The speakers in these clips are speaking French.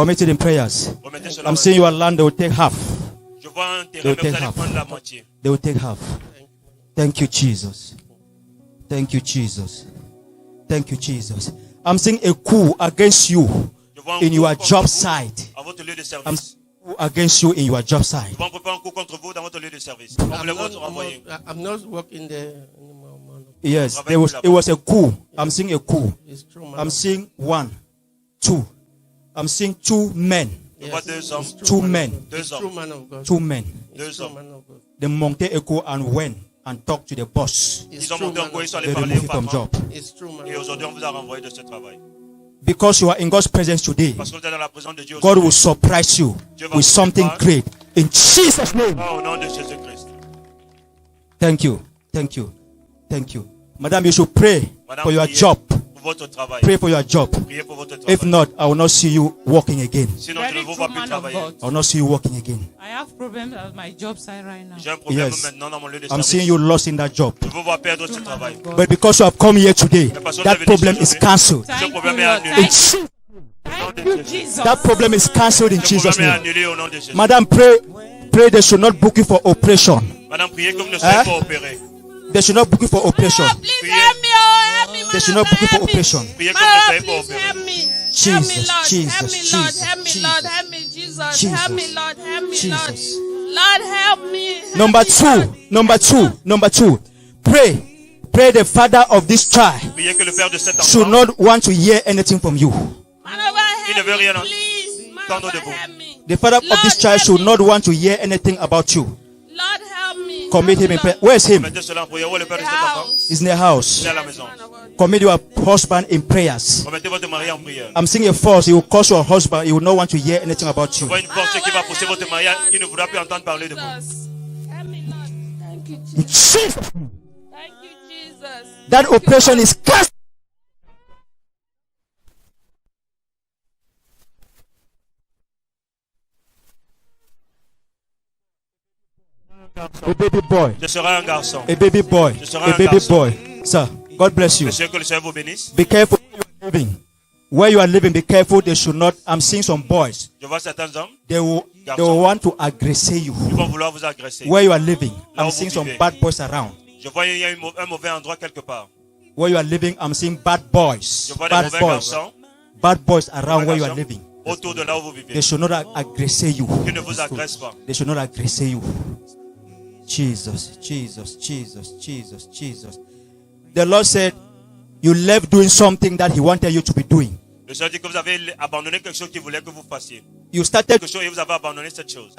Commit it in prayers. Remettez cela I'm en saying your land, they will take half. Je vois un They terrain, will mais take vous allez half. prendre la moitié. They will take half. Thank you, Jesus. Thank you, Jesus. Thank you, Jesus. I'm seeing a coup against you Je vois un in coup your contre job vous site. à votre lieu de I'm service. seeing a coup against you in your job site. Je vois un coup contre vous dans votre lieu de service. On voulait vous renvoyer. I'm not working there anymore, man. Yes, it was a coup. I'm seeing a coup. It's true, man. I'm seeing 1, 2. I'm seeing 2 men. Je vois deux hommes. it's true, 2 man. men. Deux It's true, hommes. man of God. 2 men. Deux It's true, hommes. man of God. They monted a coup and went and talked to the boss. It's Ils ont true, monté en man coup, ils of sont God. allés They parler removed au you from patron. job. It's true, man Et of aujourd'hui, on God. vous a renvoyé de ce travail. Because you are in God's presence today, Parce que vous êtes dans la présence de Dieu God will aujourd'hui. surprise you with something great. In Jesus' name. Au nom de Jésus-Christ. Thank you. Thank you. Thank you. Madam, you should pray Madame, for your priez job. Pour votre travail. Pray for your job. Priez pour votre travail. If not, I will not see you walking again. Sinon, je ne vous vois plus travailler. I will not see you walking again. I have problems at my job site right now. J'ai un problème Yes. maintenant dans mon lieu de I'm service. seeing you lost in that job. Je vous vois perdre ce travail. But because you have come here today, that problem is cancelled. Ce Thank problème you, est Lord. annulé. Thank you, Jesus. That problem is cancelled in Ce Jesus' problème est name. annulé au nom de Jésus. Madam, pray they should not book you for operation. Madame, priez comme ne soyez pas opéré. They should not book you for operation. Please help me, oh, help me, They should not book you for help me. operation. Priez comme ne soyez pas Please opéré. help me. Jesus, Help me, Lord. Jesus, Help me, Lord. Jesus, Help me, Jesus. Lord. Help me, Jesus. Jesus. Help me, Lord. Help me, Lord. Jesus. Lord, help me. Help Number me, Lord. number two. Pray the father of this child Priez que le père de cet should enfant, not want to hear anything from you. Man of God, il ne help veut me, rien. please. Man of Tendons God, debout. help me. The father of this child should not want to hear anything about you. Lord, help me. Commit him in Help prayer. me, Where is him? mettez cela en prière. Où est le père de Lord. cet enfant? House. He's in the house. Il est à la maison. Man of God. Commit your husband in prayers. Remettez votre mari en prière. I'm seeing a force. He will cause your husband. He will not want to hear anything about Je you. vois une force qui va pousser votre mari, qui ne voudra plus entendre parler de vous. Jesus. Help me, Lord. Thank you, In Jesus. Jesus' Thank you, Jesus. That operation is cast. A baby boy. Je serai un garçon. A baby boy. Je serai A un baby garçon. boy. Sir, God bless you. Monsieur, que le Seigneur vous bénisse. Be careful where you are living. Where you are living, be careful. They should not. I'm seeing some boys. Je vois certains hommes, They will want to aggress you. ils vont vouloir vous agresser. Where you are living, Là où I'm vous seeing some vivez. bad boys around. Je vois il y a un mauvais endroit quelque part. Where you are living, I'm seeing bad boys. Je vois des Bad mauvais boys. garçons, Bad boys around where you are garçons living. autour de là où vous They vivez. should not aggress you. Qu'ils ne vous agressent pas. They should not aggress you. Jesus, Jesus, Jesus, Jesus, Jesus. The Lord said, you left doing something that He wanted you to be doing. Le Seigneur dit que vous avez abandonné quelque chose qu'il voulait que vous fassiez. You started, Quelque chose et vous avez abandonné cette chose.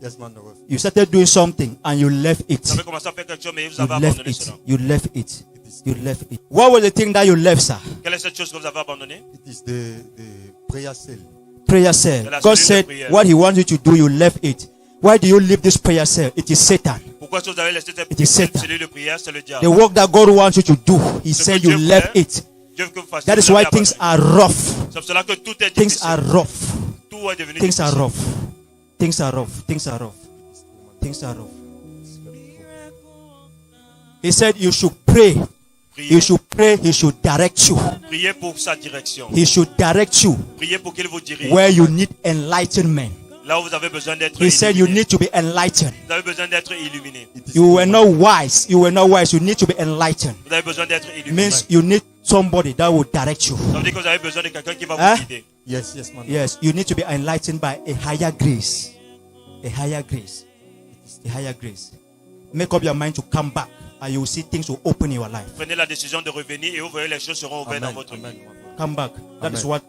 Yes, man. No. you started doing something and you left it. Vous avez commencé à faire quelque chose, mais vous You avez left abandonné it. cela. You left it. You left it. What was the thing that you left, sir? Quelle est cette chose que vous avez abandonnée? It is the prayer cell. Prayer cell. C'est la God cellule de said, prière. what He wants you to do, you left it. Why do you leave this prayer cell? It is Satan. Pourquoi est-ce que vous avez laissé It is cette Satan. cellule de prière? C'est le The diable. work that God wants you to do, He Ce said que you Dieu left voulait, it. Dieu veut que vous fassiez. That is vous why l'avez things abandonné. are rough. C'est pour cela que tout est Things difficile. are rough. Tout est devenu Things are difficile. rough. Things are rough. Things are rough. Things are rough. He said you should pray. You Priez, should pray. He should direct you. priez pour sa direction. He should direct you Priez pour qu'il vous dirige. where you need enlightenment. Là où vous avez besoin d'être He said you illuminé. need to be enlightened. Vous avez besoin d'être illuminé. You were not wise. You were not wise. You need to be enlightened. Vous avez besoin d'être illuminé. Means you need somebody that will direct you. Ça veut dire que vous avez besoin de quelqu'un qui va Hein? vous guider. Yes, yes, man. Yes, you need to be enlightened by a higher grace. A higher grace. A higher grace. Make up your mind to come back and you will see things will open in your life. Prenez la décision de revenir et vous verrez les choses seront ouvertes dans Amen. votre Amen. vie. Come back. That is Amen. what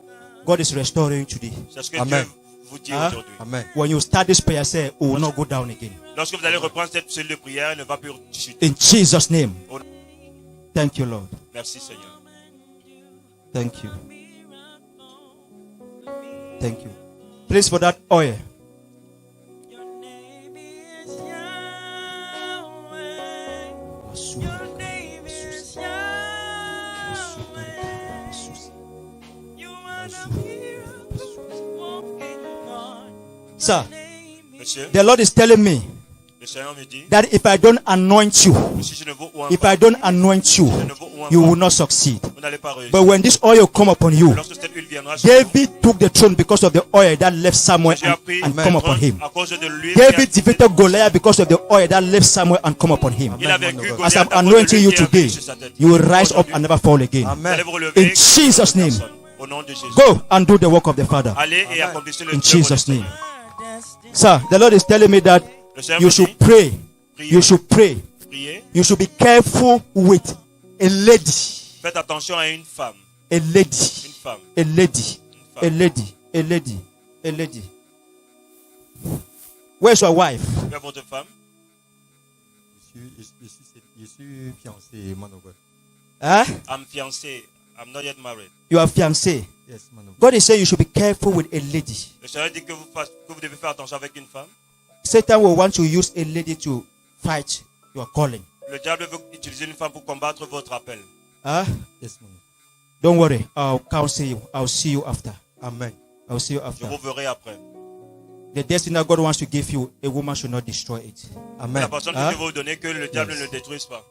God is restoring today. C'est ce que Amen. Dieu vous dit Hein? aujourd'hui. Amen. When you start this prayer, say, it will not go down again. Lorsque vous allez reprendre cette cellule de prière, elle ne va plus chuter. In Jesus' name. Oh. Thank you, Lord. Merci Seigneur. Thank you. Thank you. Please for that oil. Sir, Monsieur, the Lord is telling me le Seigneur me dit that if I don't anoint you, que si je ne vous oins if pas, I don't anoint you, je ne vous ou un you roi, will not succeed. vous n'allez pas réussir. But when this oil come upon you, Lorsque cette huile viendra sur vous, David took the throne because of the oil that left Samuel Jésus a pris and le come upon trône him. à cause de l'huile. David defeated Goliath because of the oil that left Samuel and come upon him. Il a vaincu Goliath As à I'm cause de anointing you l'huile qui est today, venue sur sa tête. you will rise up Aujourd'hui, and never fall again. vous allez vous relever In Jesus' comme name. personne. Au nom de Jésus. Go and do the work of the Father. Allez et accomplissez le In œuvre du Jesus' Seigneur. name. Sir, the Lord is telling me that Le Seigneur you me should dit, pray. priez, You should pray. priez. You should be careful with a lady. Faites attention à une femme. A Une lady. femme. A lady. Une A femme. lady. A lady. A lady. Where's your wife? Où est votre femme? Je suis fiancé, man of God. Huh? I'm fiancé. I'm not yet married. You are fiancé. Yes, man of God. God is saying you should be careful with a lady. Le Seigneur dit que vous devez faire attention avec une femme. Satan will want to use a lady to fight your calling. Le diable veut utiliser une femme pour combattre votre appel. Huh? Yes, man of Don't worry. I'll counsel you. I'll see you after. God. Amen. I'll see you Je after. vous verrai après. The destiny that God wants to give you, a woman should not destroy it. Amen. La personne que Hein? Dieu va vous donner, que le diable Yes. ne le détruise pas.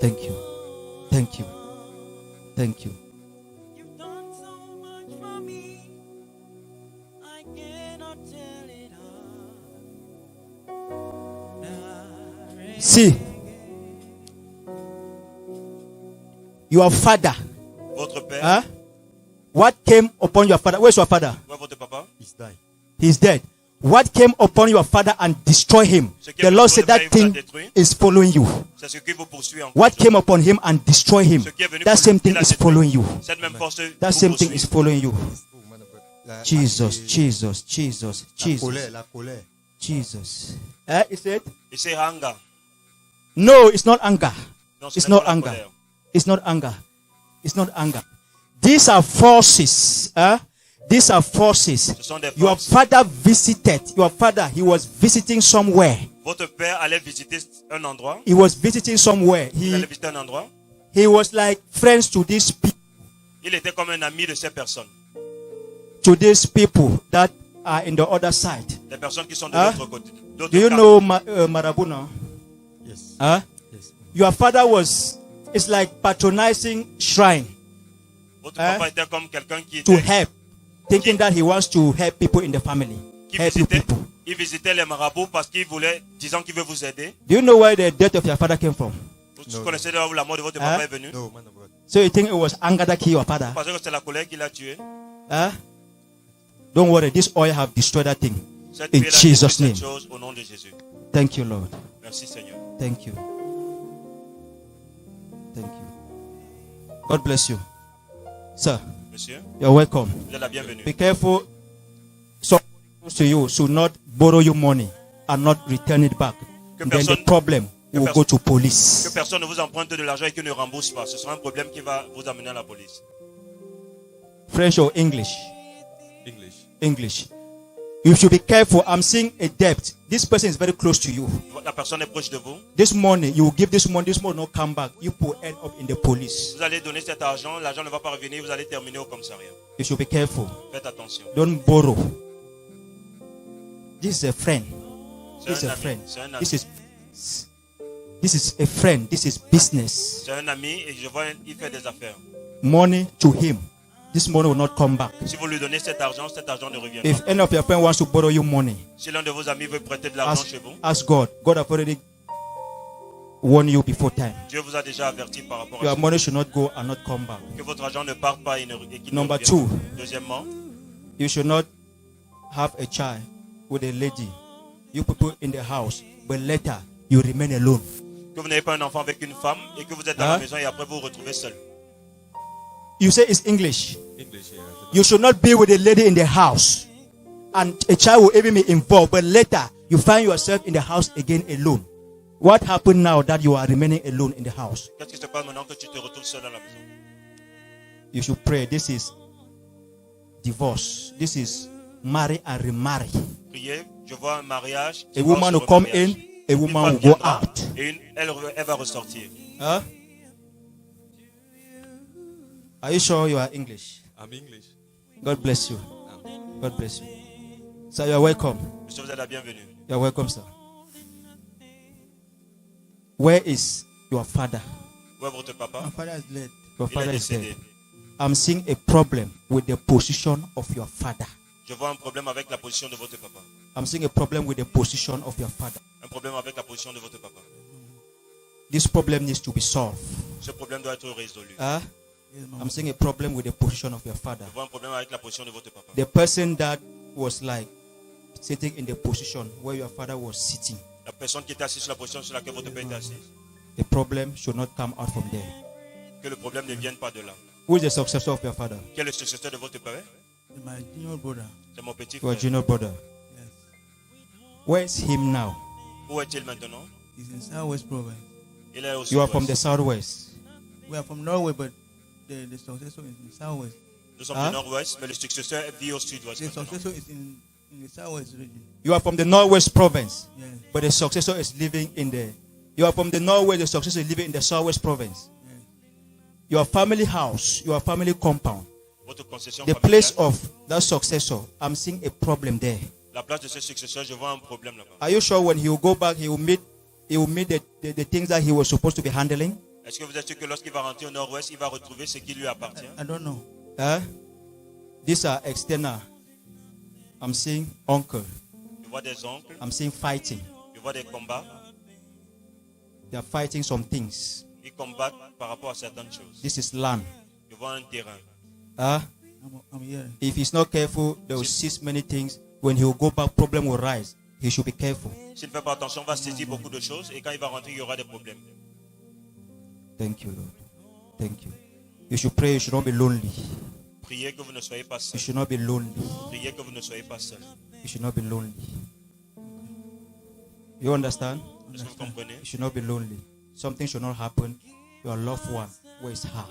Thank you. Thank you. Thank you. You've done so much for me. I cannot tell it all. See, your father, Votre père, huh? What came upon your father? Where's your father? où est votre papa? He's died. He's dead. What came upon your father and destroyed him? Ce qui est The venu Lord sur said votre that père, il vous a thing détruit. is following you. C'est ce qui vous poursuit encore. What came upon him and destroyed him? Ce qui est venu That pour same lui, thing il a is détruit. following you. Cette même force That vous same thing poursuit. is following you. Oh, man of God. Jesus, Jesus, Jesus, La Jesus, colère, la colère. Jesus. Eh, is it? Et c'est Hanga. No, it's not anger. Non, ce It's n'est not pas la anger. colère. It's not anger. It's not anger. These are forces. These are forces. Ce sont des Your forces. father visited. Your father, he was visiting somewhere. Votre père allait visiter un endroit. He was visiting somewhere. Il allait visiter un endroit. He was like friends to these people. Il était comme un ami de ces personnes. To these people that are in the other side. Des personnes qui sont de Hein? l'autre côté. D'autres Do you cas. know Marabuna? Yes. Yes. Your father was, it's like patronizing shrine Votre Hein? papa était comme quelqu'un qui to était, help, thinking that he wants to help people in the family. qui Help you visitait, people. il visitait les marabouts parce qu'il voulait, disant qu'il veut vous aider. Do you know where the death of your father came from? Vous Non. connaissez là où la mort de votre Hein? papa est venue. No, man of God. So you think it was anger that killed your father? Vous pensez que c'est la colère qui l'a tué. Huh? Don't worry, this oil have destroyed that thing. Cette In huile a Jesus' détruit name. cette chose au nom de Jésus. Thank you, Lord. Merci Seigneur. Thank you. Thank you. God bless you. Sir, Monsieur, you're welcome. vous êtes la bienvenue. Be careful. Someone close to you should not borrow you money and not return it back. Que Then the personne- problem will personne- go to Que police. personne ne vous emprunte de l'argent et qu'il ne rembourse pas. Ce sera un problème qui va vous amener à la police. French or English? English. English. You should be careful. I'm seeing a debt. This person is very close to you. La personne est proche de vous. This money, you will give this money will not come back. You will end up in the police. Vous allez donner cet argent. L'argent ne va pas revenir. Vous allez terminer au commissariat. You should be careful. Faites attention. Don't borrow. This is a friend. C'est This is un a ami. friend. C'est un ami. This is a friend. This is business. C'est un ami et je vois il fait des affaires. Money to him. This money will not come back. Si vous lui donnez cet argent ne revient If pas. any of your friends wants to borrow you money, Si l'un de vos amis veut prêter de l'argent ask, chez vous, ask God. God have already warned you before time. Dieu vous a déjà averti par rapport à Your ça. money should not go and not come back. Que votre argent ne parte pas et qu'il ne Number revienne two. pas. Deuxièmement, You should not have a child with a lady. You people in the house, but later you remain alone. que vous n'avez pas un enfant avec une femme et que vous êtes dans Hein? la maison et après vous vous retrouvez seul. You say it's English. English, yeah. You should not be with a lady in the house, and a child will even be involved. But later you find yourself in the house again alone. What happened now that you are remaining alone in the house? Qu'est-ce qui se passe maintenant que tu te retrouves seul à la maison? You should pray. This is divorce. This is marry and remarry. Priez, je vois un mariage. A woman will divorce, come remariage. in, a Une woman femme will go viendra out. Et elle va ressortir. Huh? Are you sure you are English? I'm English. God bless you. God bless you. Sir, you are welcome. Monsieur, vous êtes la bienvenue. You are welcome, sir. Where is your father. Où est votre papa? My father is dead. Your Il est father is dead. décédé. I'm seeing a problem with the position of your father. Je vois un problème avec la position de votre papa. I'm seeing a problem with the position of your father. Un problème avec la position de votre papa. This problem needs to be solved. Ce problème doit être résolu. Huh? Yes, my I'm seeing a problem with the position of your father. Je vois un problème avec la position de votre papa. The person that was like sitting in the position where your father was sitting, La personne qui était assise sur la position sur laquelle votre père était assis. the problem should not come out from there. Que le problème ne vienne pas de là. Who is the successor of your father? Quel est le successeur de votre père? It's my junior brother. C'est mon petit Your frère. junior brother. Yes. Where is him now? Où est-il maintenant? He's in Southwest Province. Il est au You are from the sud-ouest. southwest. We are from Norway, but the successor is in Southwest. Nous sommes Hein? du nord-ouest, mais le successeur vit au sud-ouest. The maintenant. successor is in the Southwest region. You are from the northwest province, Yes. but the successor is living in the. You are from the northwest. The successor is living in the southwest province. Yes. Your family house, your family compound, Votre concession the place familiale. of that successor. I'm seeing a problem there. La place de ce successeur, je vois un problème là-bas. Are you sure when he will go back, he will meet the things that he was supposed to be handling? Est-ce que vous êtes sûr que lorsqu'il va rentrer au nord-ouest, il va retrouver ce qui lui appartient? I don't know. Huh? These are external. I'm seeing uncle. Je vois des oncles, I'm seeing fighting. je vois des combats. They are fighting some things. Ils combattent par rapport à certaines choses. This is land. Je vois un terrain. Huh? I'm here. If he's not careful, they will seize many things. When he will go back, problem will rise. He should be careful. S'il ne fait pas attention, il va saisir beaucoup de choses et quand il va rentrer, il y aura des problèmes. Thank you, Lord. Thank you. You should pray. You should not be lonely. Priez que vous ne soyez pas You seul. should not be lonely. Priez que vous ne soyez pas seul. You should not be lonely. You understand? Est-ce que vous comprenez? You should not be lonely. Something should not happen. Your loved one, where is her?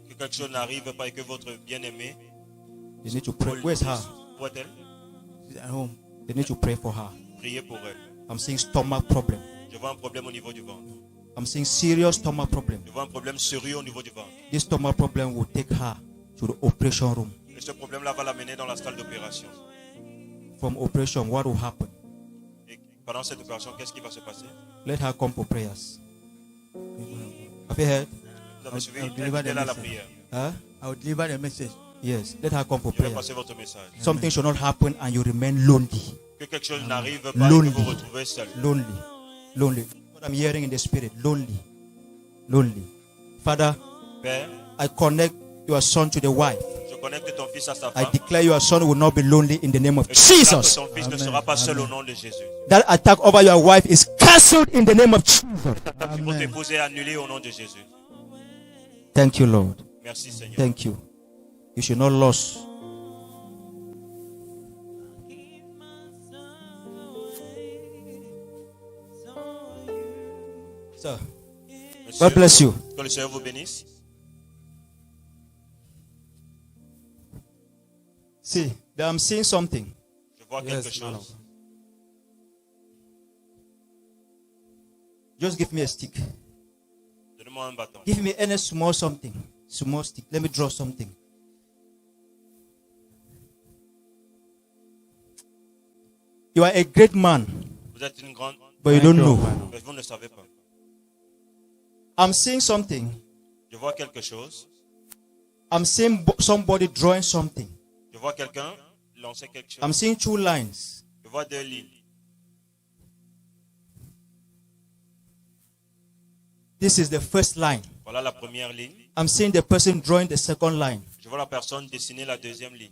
Que quelque chose n'arrive pas et que votre bien-aimé, You need to pray. Where is her? où est-elle? She's at home. You need to pray for her. Priez pour elle. I'm seeing stomach problem. Je vois un problème au niveau du ventre. I'm seeing serious stomach problem. Je vois un problème sérieux au niveau du ventre. This stomach problem will take her to the operation room. Et ce problème-là va l'amener dans la salle d'opération. From operation, what will happen? Et pendant cette opération, qu'est-ce qui va se passer? Let her come for prayers. Have you heard? Vous avez suivi? I'll deliver the Invitez-la à la message. prière. Huh? I will deliver the message. Yes. Let her come for Je vais prayer. passer votre message. Something should not happen and you remain lonely. Que quelque chose n'arrive pas et que Lonely. vous vous retrouvez seul. Lonely. Lonely. What I'm hearing in the spirit. Lonely. Lonely. Father, Père, I connect your son to the wife. je connecte ton fils à sa I femme. declare your son will not be lonely in the name of Et je déclare que Jesus. ton fils ne Amen. sera pas seul au Amen. nom de Jésus. That attack over your wife is cancelled in the name of Jesus. L'attaque sur votre Amen. épouse est annulée au nom de Jésus. Thank you, Lord. Merci Seigneur. Thank you. You should not lose. Sir, Monsieur, God bless you. que le Seigneur vous bénisse. See, I'm seeing something. Je vois quelque chose. Just give me a stick. Donne-moi un bâton. Give me any small something. Small stick. Let me draw something. You are a great man, Vous êtes une grande, but you don't know. mais vous ne savez pas. I'm seeing something. Je vois quelque chose. I'm seeing somebody drawing something. Je vois quelqu'un lancer quelque chose. I'm seeing two lines. Je vois deux lignes. This is the first line. Voilà la première ligne. I'm seeing the person drawing the second line. Je vois la personne dessiner la deuxième ligne.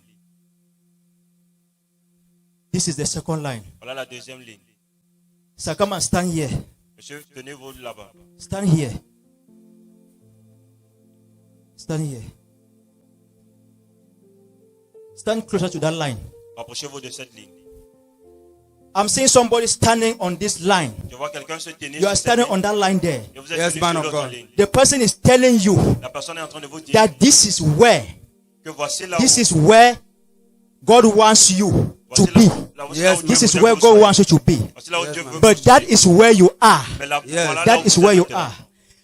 This is the second line. Voilà la deuxième ligne. So come and stand here. Monsieur, tenez-vous là-bas. Stand here. Stand here. Stand closer to that line. Rapprochez-vous de cette ligne. I'm seeing somebody standing on this line. Je vois quelqu'un se tenir You are sur cette standing ligne. on that line there. Et vous êtes Yes, tenu man sur of l'autre God. ligne. The person is telling you La personne est en train de vous dire that this is where, que voici là this où, is where God wants you to voici be. là où Yes, Dieu This is veut where que vous God soyez. wants you to be. Voici là où Yes, Dieu man. veut But que vous that soyez. is where you are. Mais là, Yes. voilà là That où is vous where you êtes. are.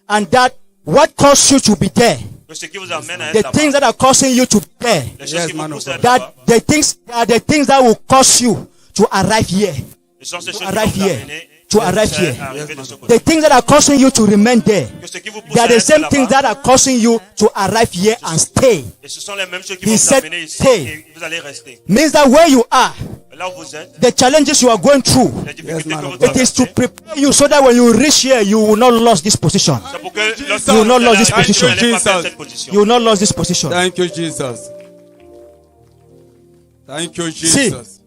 And that what caused you to be there, Que ce qui vous amène à the être things là-bas, that are causing you to be there, les choses Yes, qui vous man of poussent à être God. là-bas, that the things are the things that will cause you to arrive here. ce sont ces To choses qui arrive vont vous here. amener to arrive C'est here. arrivé de ce côté. The things that are causing you to remain there, Que ce qui vous pousse they are à the rester same things là-bas, that are causing you to arrive here and stay. et ce sont les mêmes choses qui He vont vous said, amener ici stay. et vous allez rester. Means that where you are, Là où vous êtes, the challenges you are going through, les difficultés man que of vous it is to traversez, prepare you so that when you reach here, you will not lose this position. c'est pour que lorsque You will not vous lose allez this arriver, position. vous n'allez pas perdre Jesus. cette position. You will not lose this position. Thank you, Jesus. Thank you, See, Jesus.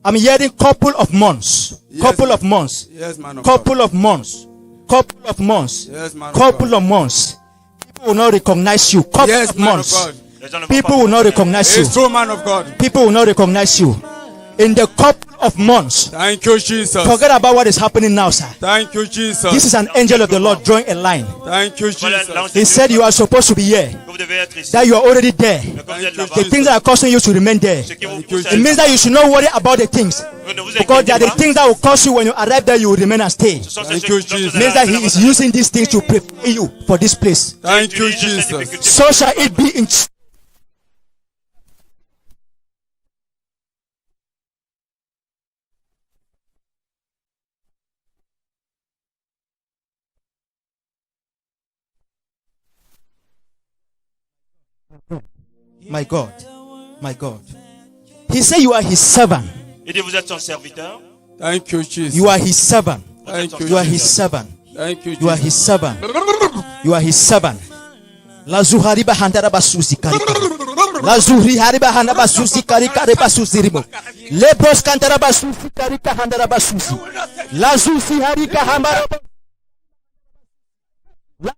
I'm hearing couple of months, Yes, couple man. of months, Yes, man of God. couple of months, couple of months, Yes, man of couple God. of months. People will not recognize you. Couple Yes, of man of months. God. Les gens ne vont People pas will not reconnaître. recognize you. It's true, man of God. People will not recognize you. In the couple of months, Thank you, Jesus. forget about what is happening now, sir. Thank you, Jesus. This is an angel of the Lord drawing a line. Thank you, Voilà, là, on Jesus. sait He said you are supposed to be here, que vous devez être ici. that you are already there. Mais comme vous êtes Thank là-bas, The things that are causing you to remain there. ce qui vous Thank you, pousse à It être means that you should not worry about the things, ne vous because they are inquiétez the pas. things that will cause you when you arrive there, you will remain and stay. Ce sont Thank ces you, choses dont vous Jesus. allez Means that arriver he is là-bas. using these things to prepare you for this place. Thank you, Utilise ces Jesus. difficultés. So shall it be in My God, my God. He said you are his servant. Il dit, vous êtes son serviteur. Thank you, Jesus. You are his servant. Thank you, You are his Jesus. servant. Thank you, You are Jesus. his servant. You are his servant. La zuhari bahanda basusi karika. La zuhri hari bahanda basusi karika re basusi rimo. Le bros kantara basusi karika handara basusi. La zusi hari kahambara. La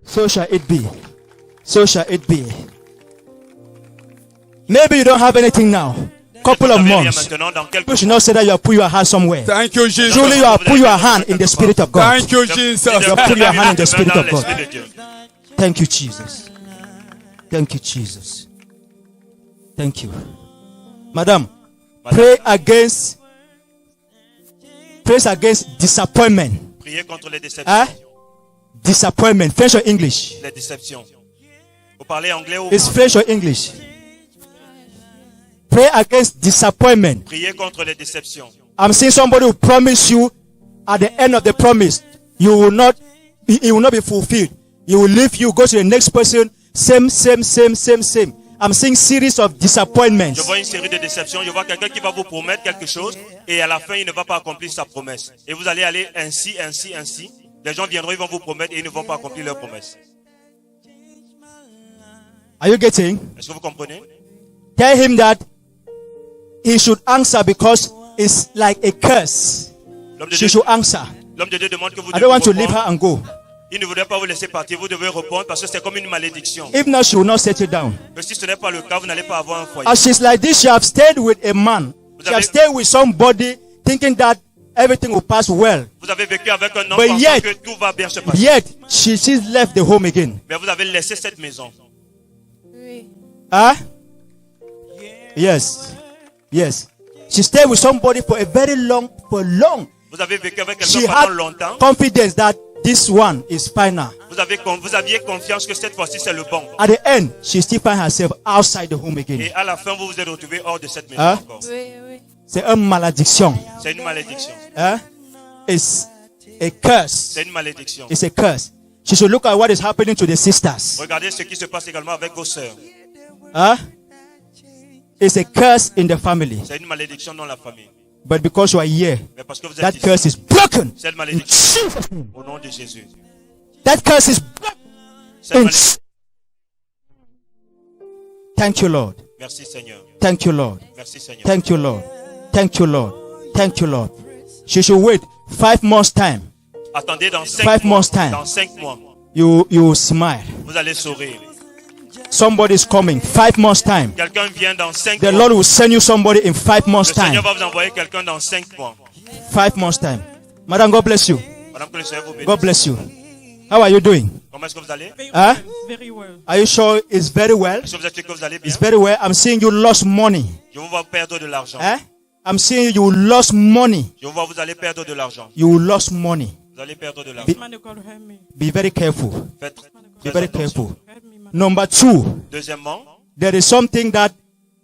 So shall it be. So shall it be. Maybe you don't have anything now. Couple Vous of avez rien months. maintenant, dans quelques You should not say that you have put your hand somewhere. Thank you, Jesus. Truly, you have put your hand in the Spirit of God. Thank you, Jesus. You have put your hand in the Spirit of God. l'Esprit de Dieu. Thank you, Jesus. Thank you, Jesus. Thank you. Madam, pray against disappointment. Priez contre les déceptions. Huh? Disappointment. French or English? Les déceptions. Vous parlez anglais ou It's French or English? Pray against disappointment. priez contre les déceptions. I'm seeing somebody who promise you at the end of the promise, it will not be fulfilled. He will leave you, go to the next person, same. I'm seeing series of disappointments. Je vois une série de déceptions. Je vois quelqu'un qui va vous promettre quelque chose et à la fin, il ne va pas accomplir sa promesse. Et vous allez aller ainsi. Les gens viendront, ils vont vous promettre et ils ne vont pas accomplir leur promesse. Are you getting? Est-ce que vous comprenez? Tell him that he should answer because it's like a curse. L'homme de She Dieu, should answer. l'homme de Dieu demande que vous I don't want to devez leave her répondre. and go. Il ne voudrait pas vous laisser partir. Vous devez répondre parce que c'est comme une malédiction. If not, she will not settle down. Mais si ce n'est pas le cas, vous n'allez pas avoir un foyer. As she's like this, she have stayed with a man. She have stayed with somebody thinking that everything will pass well. Vous avez vécu avec un homme But pensant yet- que tout va bien se passer. Yet, she's left the home again. Mais vous avez laissé cette maison. Oui. Huh? Yes. Yes. She stayed with somebody for a very long. Vous avez vécu avec She quelqu'un had pendant longtemps. confidence that this one is final. Vous aviez confiance que cette fois-ci c'est le bon. At the end, she still find herself outside the home again. Et à la fin, vous vous êtes retrouvé hors de cette maison Hein? encore. Oui. C'est une malédiction. C'est une malédiction. Huh? It's a curse. C'est une malédiction. It's a curse. She should look at what is happening to the sisters. Regardez ce qui se passe également avec vos sœurs. Huh? It's a curse in the family. C'est une malédiction dans la famille. But because you are here, Mais parce que vous that êtes ici, curse is broken. cette In malédiction, Jesus' name. au nom de Jésus. That curse is broken. Cette In malédiction. Thank you, Lord. Merci Seigneur. Thank you, Lord. Merci Seigneur. Thank you, Lord. Thank you, Lord. Thank you, Lord. She should wait 5 months' time. Attendez dans 5 5 mois. months time. Dans 5 mois. you smile. Vous allez sourire. Somebody is coming. 5 months time. Quelqu'un vient dans 5 The mois. Lord will send you somebody in 5 months Le time. Seigneur va vous envoyer quelqu'un dans 5 mois. 5 months time. Madam, God bless you. Madame, que le Seigneur vous bénisse. God bless you. How are you doing? Comment est-ce que vous allez? Huh? Very well. Are you sure it's very well? Est-ce que vous êtes sûr que vous allez bien? It's very well. I'm seeing you lost money. Je vous vois perdre de l'argent. Eh? I'm seeing you lost money. Je vous vois, vous allez perdre de l'argent. You lost money. Vous allez perdre de l'argent. Man of God, help me. Be very careful. Faites Be très very attention. careful. Help me, man. Number 2, Deuxièmement, there is something that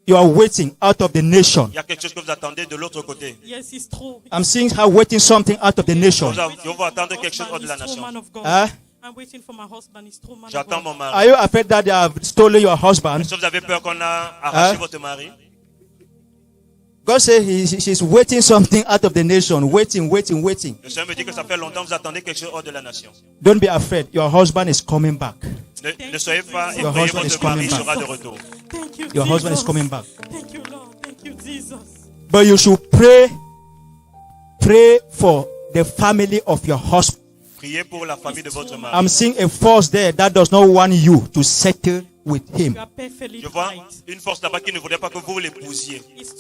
you are waiting out of the nation. il y a quelque chose que vous attendez de l'autre côté. Yes, it's true. I'm seeing her waiting something out of the nation. Je vous attendre quelque chose hors de la It's true, man nation. of God. Huh? I'm waiting for my husband. It's true, man of J'attends God. mon mari. Are you afraid that they have stolen your husband? Est-ce que vous avez peur qu'on a arraché Hein? votre mari? God said she's waiting something out of the nation. Waiting. Le Seigneur me dit que ça fait longtemps que vous attendez quelque chose hors de la nation. Don't be afraid. Your husband is coming back. Ne soyez pas Your effrayés, husband is votre mari coming back. sera de retour. Thank you, Your husband is Jesus. coming back. Thank you, Lord. Thank you, Jesus. But you should pray for the family of your husband. Priez pour la famille de votre mari. I'm seeing a force there that does not want you to settle with him. You are perfectly Je vois right. une force là-bas qui ne voudrait pas que vous l'épousiez. It's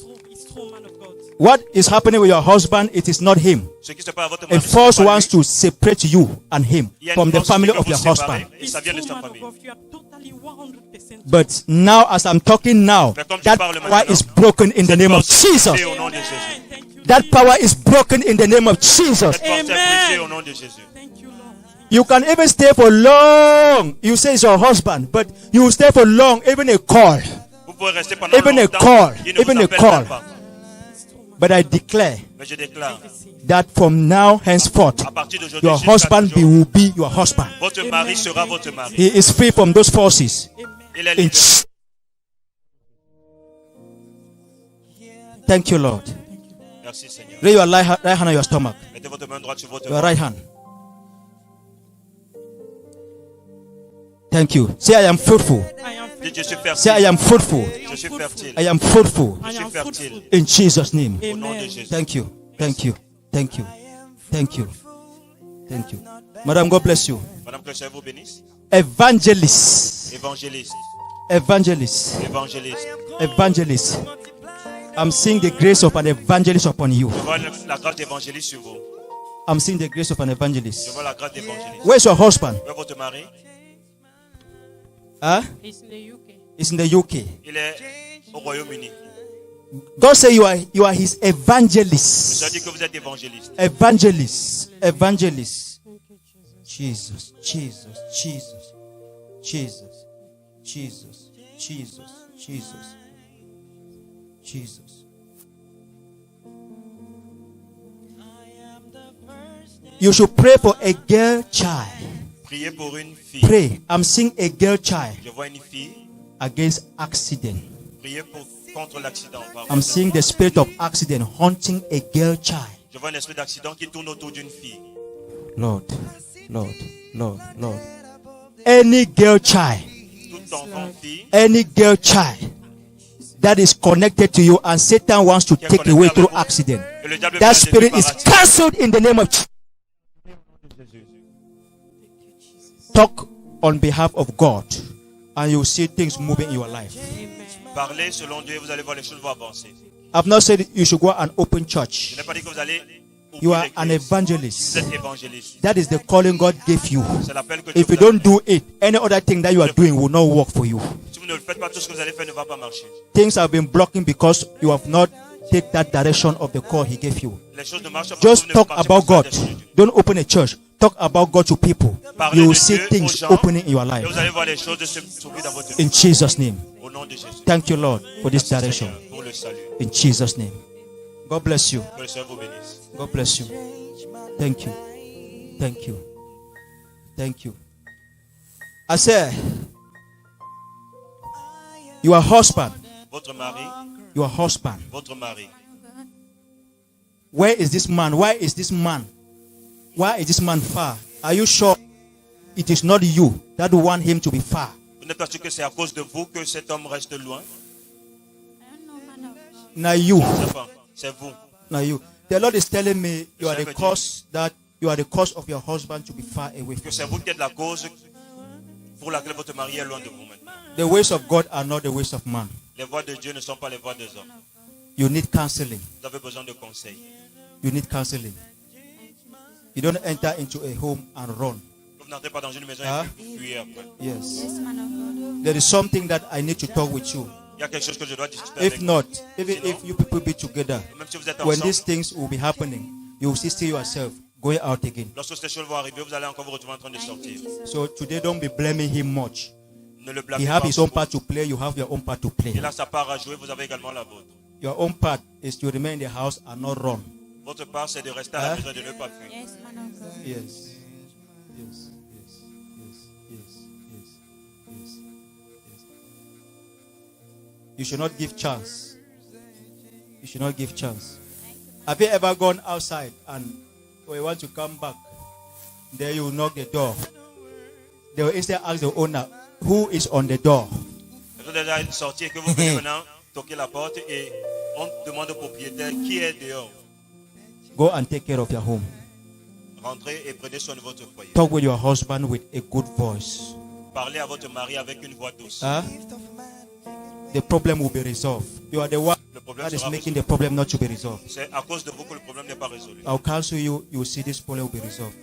true, man of God. What is happening with your husband? It is not him. Ce qui se passe à votre A mari, force c'est pas wants lui. to separate you and him Il y a une from the force family qui veut of vous your séparer, husband. et It's ça vient de true, sa man of famille. God. You are totally 100%. But now, as I'm talking now, Mais comme je that parle power maintenant, is broken in the name of Jesus. Et au nom de Jésus. Thank you, That power is broken in the name of Jesus. Cette force est Amen. brisée au nom de Jésus. Thank you, Lord. You can even stay for long. You say it's your husband, but you will stay for long, even a call. Vous pouvez rester pendant Even a longtemps. call, Il ne even vous a appelle call. même pas. But I declare Mais je déclare, that from now henceforth, à partir d'aujourd'hui, your jusqu'à husband toujours, will be your husband. votre mari sera votre mari. He is free from those forces. Il est In libre. Thank you, Lord. Merci Seigneur. Lay your right hand on your stomach. Mettez votre main droite sur votre Your ventre. right hand. Thank you. Say, I am fruitful. I am Dites, je suis Say, I fertile. am fruitful. Je suis fertile. I am fruitful. I Je am suis fertile. fruitful. In Jesus' name. Au nom de Amen. Jésus. Thank you. Thank you. Thank you. Thank you. Thank you. Madam, God bless you. Madame, que le Seigneur vous bénisse. Evangelist. Évangéliste. Evangelist. Évangéliste. Evangelist. I'm seeing the grace of an evangelist upon you. Je vois la grâce d'évangéliste sur vous. I'm seeing the grace of an Je evangelist. vois la grâce d'évangéliste. Where's your husband? Où est votre mari? Huh? He's in the UK. It's in the UK. Il est au Royaume-Uni. God say you are his Le evangelist. Seigneur dit que vous êtes évangéliste. Evangelist. Evangelist. Jesus. Jesus. Jesus. Jesus. Jesus. Jesus. Jesus. Jesus. You should pray for a girl child. Priez pour une fille. Pray. I'm seeing a girl child Je vois une fille. against accident. Priez contre l'accident. pardon. I'm seeing the spirit of accident haunting a girl child. Je vois un esprit d'accident qui tourne autour d'une fille. Lord, Lord, Lord, Lord. Any girl child, Tout enfant, fille, any girl child that is connected to you and Satan wants to take away through accident, et le diable that veut spirit is séparation. cancelled in the name of Jesus. Talk on behalf of God and you'll see things moving in your life. Parlez selon Dieu et vous allez voir les choses vont avancer. I've not said you should go and open Je church. n'ai pas dit que vous allez You ouvrir are an l'église. Vous evangelist. êtes évangéliste. That is the calling God gave you. C'est l'appel que Dieu If you vous a don't do it, any other thing that you are doing will not work for you. Si vous ne le faites pas, tout ce que vous allez faire ne va pas marcher. Things have been blocking because you have not take that direction of the call he gave you. Les choses ne marchent pas. Just vous ne talk marchez about pas sur la God. direction de Dieu. Don't open a church. Talk about God to people. Parlez You will de see Dieu aux things gens, opening in your et life. vous allez voir les choses de s'ouvrir dans votre vie. In Jesus' name. Au nom de Jésus. Thank you, Lord, for this Merci, direction. Seigneur, pour le salut. In Jesus' name. God bless you. Que le Seigneur vous bénisse. God bless you. Thank you. Thank you. Thank you. I say, your husband, Votre mari, your husband. votre mari. Where is this man? Why is this man? Why is this man far? Are you sure it is not you that want him to be far? Vous n'êtes pas sûr que c'est à cause de vous que cet homme reste loin? I don't know, man of God. Now you. C'est pas. C'est vous. Now you. The Lord is telling me you are the cause that you are the cause of your husband to be far away Que from c'est you. vous qui êtes la cause pour laquelle votre mari est loin de vous maintenant. The ways of God are not the ways of man. Les voies de Dieu ne sont pas les voies des hommes. You need counseling. Vous avez besoin de conseils. You need counseling. You don't enter into a home and run. Vous n'entrez pas dans une maison Hein? et puis vous fuyez après. Yes. Yes, man of God. There is something that I need to talk with you. Il y a quelque chose que je dois discuter If avec vous. not, even if you people be together, Même si vous êtes when ensemble, these things will be happening, you will see yourself going out again. lorsque ces choses vont arriver, vous allez encore vous retrouver en train de Thank you, sortir. Jesus. So today, don't be blaming him much. Ne le He blâmez have pas. his own part to play. You have your own part to play. Il a sa part à jouer, vous avez également la vôtre. Your own part is to remain in the house and not run. Votre part, c'est de rester à la Hein? maison et de ne pas fuir. Yes, man of God. Yes. Yes. Yes. Yes. Yes. Yes. Yes. Yes. You should not give chance. You should not give chance. Have you ever gone outside and when you want to come back, there you knock the door. They will instead ask the owner, who is on the door? Vous êtes déjà sorti et que vous venez maintenant toquer la porte et on demande au propriétaire qui est dehors. Go and take care of your home. Rentrez et prenez soin de votre foyer. Talk with your husband with a good voice. Parlez à votre mari avec une voix douce. Huh? The problem will be resolved. You are the one Le problème that is sera making résolu. the problem not to be resolved. C'est à cause de vous que le problème n'est pas résolu. I'll counsel you. You will see this problem will be resolved.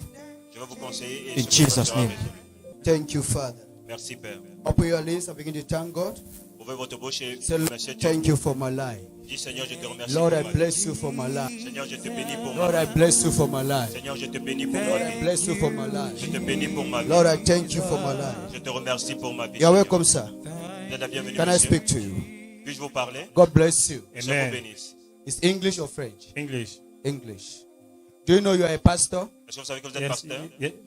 Je vais vous conseiller et In ce problème Jesus' sera name. résolu. Thank you, Father. Merci Père. Open your lips and begin to thank God. Ouvrez votre bouche et Say, Lord, remerciez Dieu. thank you for my life. Dis Seigneur, je te remercie Lord, pour I ma vie. bless you for my life. Seigneur, je te bénis pour ma Lord, I vie. bless you for my life. Seigneur, je te bénis pour Lord, ma I vie. bless you for my Je life. te bénis pour ma vie. Lord, I thank you for my life. Je te remercie pour ma vie. You are Seigneur. welcome, sir. Vous êtes la bienvenue, Can I monsieur. speak to you? Puis-je vous parler? God bless you. Que Dieu vous bénisse. It's English or French? English. English. Do you know you are a pastor? Est-ce que vous savez que vous êtes Yes, pasteur?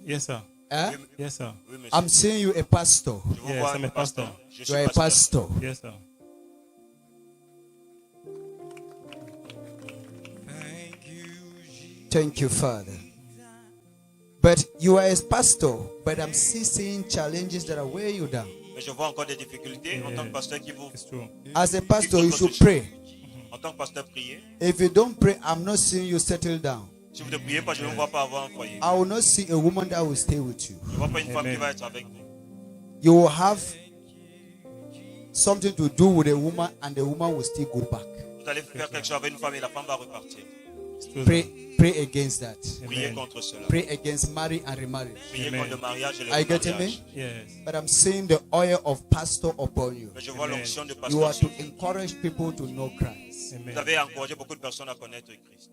yes, sir. Eh? Yes, sir. Oui, monsieur. I'm seeing you a pastor. Je vous Yes, vois I'm a pasteur. pastor. Je suis You are a pasteur. pastor. Yes, sir. Thank you, Father. But you are a pastor, but I'm still seeing challenges that are weighing you down. Mais je vois encore des difficultés en tant que pasteur qui vous... It's true. As a pastor, you should pray. En tant que pasteur, priez. If you don't pray, I'm not seeing you settle down. Si vous ne priez pas, je ne vous vois pas avoir un foyer. I will not see a woman that will stay with you. Je ne vois pas une femme Amen. qui va être avec vous. You will have something to do with a woman, and the woman will still go back. Vous allez faire quelque chose avec une femme et la femme va repartir. It's true, Pray, sir. pray against that. Priez Amen. contre cela. Pray against marry and remarry. Priez Amen. contre le mariage et le Are you getting remariage. me? Yes. But I'm seeing the oil of pastor upon you. Mais je vois Amen. l'onction de You pasteur are sur to vous. encourage people to know Christ. Amen. Vous avez encouragé beaucoup de personnes à connaître Christ.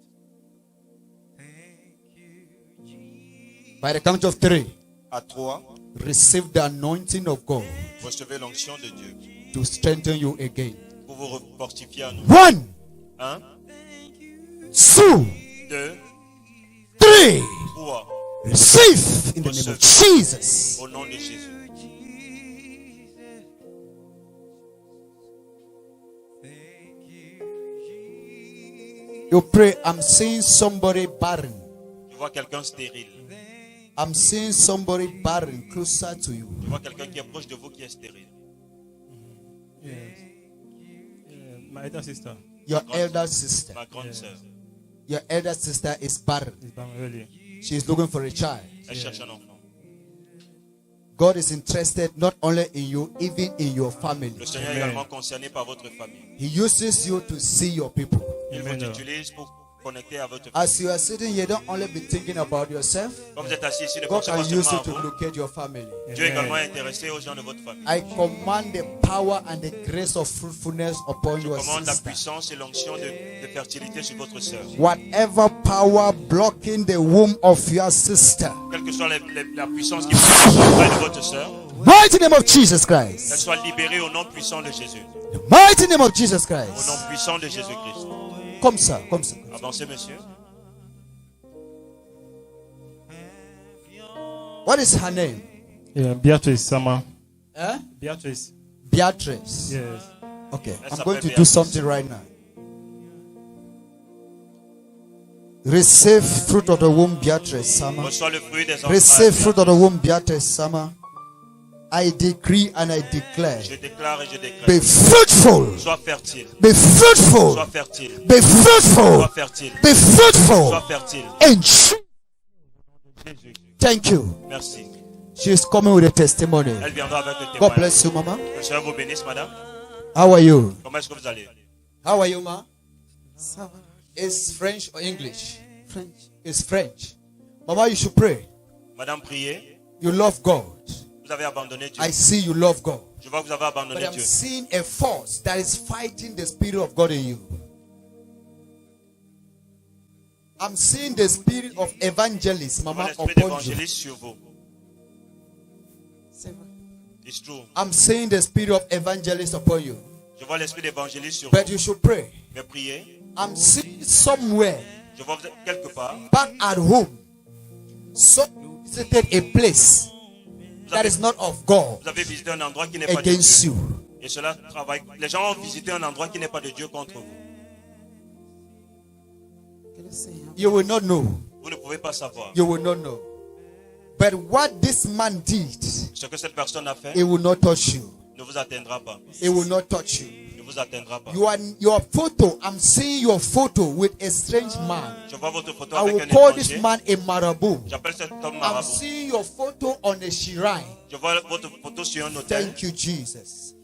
By the count of 3, À 3, receive the anointing of God recevez l'onction de Dieu to strengthen you again. pour vous fortifier à nous. 1, 1, 2, 2, 3. 3. Receive in the name of Jesus. Au nom de Jésus. You pray. I'm seeing somebody barren. Je vois quelqu'un stérile. I'm seeing somebody barren closer to you. Je vois quelqu'un qui est proche de vous qui est stérile. Yes. My elder sister Your elder sister. Ma grande sœur. Your elder sister is barren. is barren really. She's looking for a child. Elle cherche un enfant. God is interested not only in you, even in your family. Le Seigneur est Amen. également concerné par votre famille. He uses you to see your people. Il vous Amen. utilise pour connecter à votre famille. As you are sitting here, don't only be thinking about yourself. Quand vous êtes assis ici, ne God pensez can pas use seulement you à to vous. locate your family. Dieu est Amen. également intéressé aux gens de votre famille. I command the power and the grace of fruitfulness upon Je your commande la sister. puissance et l'onction de fertilité sur votre sœur. Whatever power blocking the womb of your sister, Quelle que soit la puissance qui bloque le travail de votre sœur, mighty name of Jesus qu'elle Christ. soit libérée au nom puissant de Jésus. The mighty name of Jesus Au Christ. nom puissant de Jésus-Christ. Comme ça, comme ça. Avancez, monsieur. What is her name? Yeah, Beatrice Sama. Eh? Beatrice. Beatrice. Yes. Okay, Elle I'm s'appelle going to do Beatrice. something right now. Receive fruit of the womb, Beatrice Sama. Reçois le fruit des Receive entrailles. fruit of the womb, Beatrice Sama. I decree and I declare. Je déclare et je déclare. Be fruitful. Sois fertile. Be fruitful. Sois fertile. Be fruitful. Sois fertile. Be fruitful. Sois fertile. In Jesus' Jésus. Thank you. Merci. She's coming with a testimony. Elle viendra avec le God témoignage. bless you, Mama. Que le Seigneur vous bénisse, madame. How are you? Comment est-ce que vous allez? How are you, Ma? It's French or English? French. It's French. Mama, you should pray. Madame, priez. You love God. Vous avez abandonné Dieu. I see you love God. Je vois que vous avez But abandonné I'm Dieu. seeing a force that is fighting the Spirit of God in you. I'm seeing the spirit of evangelist, Je vois Mama, l'esprit upon you. d'évangéliste sur vous. It's true. I'm seeing the spirit of evangelist upon you. Je vois l'esprit d'évangéliste sur But vous. you should pray. Mais priez. I'm seeing somewhere Je vois vous êtes quelque part. back at home. So visited a place Vous that avez, is not of God vous avez visité un endroit qui n'est pas de against Dieu. you. Et cela travaille. Les gens ont visité un endroit qui n'est pas de Dieu contre vous. You will not know. Vous ne pouvez pas savoir. You will not know. But what this man did, Ce que cette personne a fait it will not touch you. ne vous atteindra pas. It will not touch you. Ne vous atteindra pas. Your photo, I'm seeing your photo with a strange man. Je vois votre photo I avec will un call this étranger. man a marabout. J'appelle cet homme I'm marabout. seeing your photo on a shrine. Je vois votre photo sur un hôtel. Thank you, Jesus.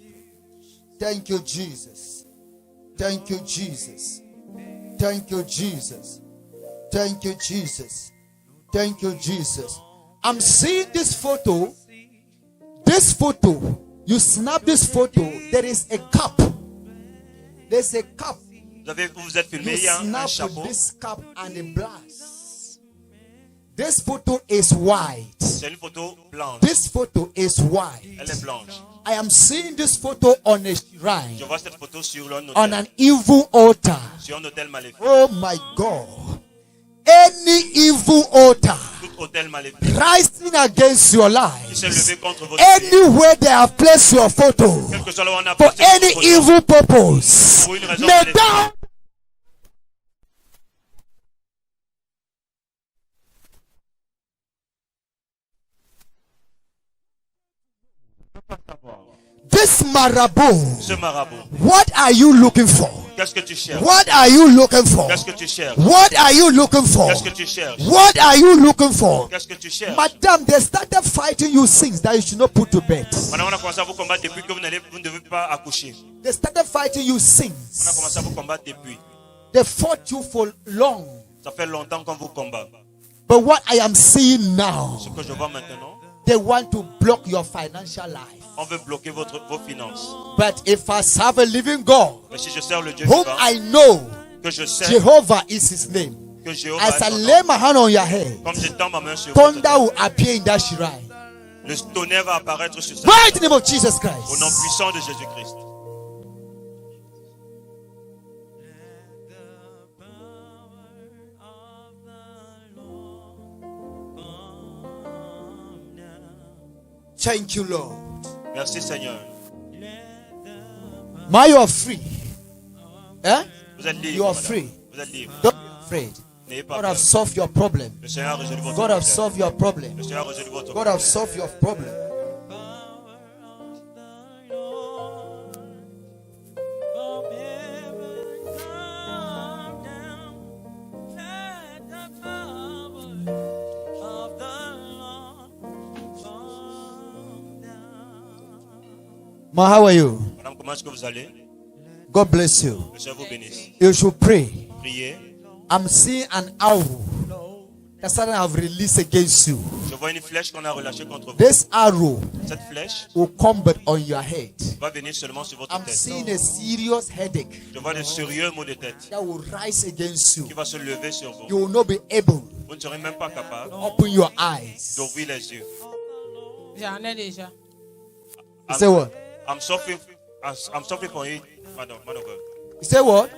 Thank you, Jesus. Thank you, Jesus. Thank you, Jesus. Thank you, Jesus. Thank you, Jesus. I'm seeing this photo. This photo. You snap this photo. There is a cup. There's a cup. Vous vous êtes filmé, You il y a un snap chapeau. with this cup and a blast. This photo is white. C'est une photo blanche. This photo is white. Elle est blanche. I am seeing this photo on a shrine, Je vois cette photo sur un on hôtel. an evil altar. Sur un hôtel maléfique. Oh my God. Any evil altar Tout hôtel maléfique rising against your qui life, s'est levé contre votre vie. anywhere they have placed your photo Quel que soit là où on a for placé votre any photo, evil purpose, pour une raison may maléfique. thou this marabout, Ce marabout, what are you looking for? qu'est-ce que tu cherches? What are you looking for? Qu'est-ce que tu cherches? What are you looking for? Qu'est-ce que tu cherches? What are you looking for? Qu'est-ce que tu cherches? Madam, they started fighting you since that you should not put to bed. Madame, on a commencé à vous combattre depuis que vous ne devez pas accoucher. They started fighting you On a since. commencé à vous combattre depuis. They fought you for long. Ça fait longtemps qu'on vous combat. But what I am seeing now, Ce que je vois maintenant, they want to block your financial life. on veut bloquer vos finances. But if I serve a living God, Mais si je sers le Dieu whom vivant, I know, que je sais Jehovah is his name. que Jéhovah As est I son lay nom, my hand on your head, comme je tends ma main sur votre thunder tête, will appear in that shrine. le tonnerre va apparaître sur cette Right in the name of Jesus au nom Christ. puissant de Jésus-Christ. Thank you, Lord. Merci Seigneur. Now you are free. Eh? Vous êtes libre. You are madame. free. Vous êtes libre. Don't be afraid. N'ayez pas God peur. has solved your problem. Le Seigneur a résolu votre God has problème. solved your problem. Le Seigneur a résolu votre God problème. has solved your problem. Ma, how are you? Madame, comment est-ce que vous allez? God bless you. Le Seigneur vous bénisse. You should pray. Priez. I'm seeing an arrow that Satan have released against you. Je vois une flèche qu'on a relâchée contre vous. This arrow Cette flèche will come but on your head. va venir seulement sur votre I'm tête. seeing a serious headache Je vois de sérieux maux de tête that will rise against you. qui va se lever sur vous. You will not be able Vous ne serez même pas capable to open your eyes. d'ouvrir les yeux. J'en ai déjà. You say what? I'm suffering for you, madam, man of God. You say what?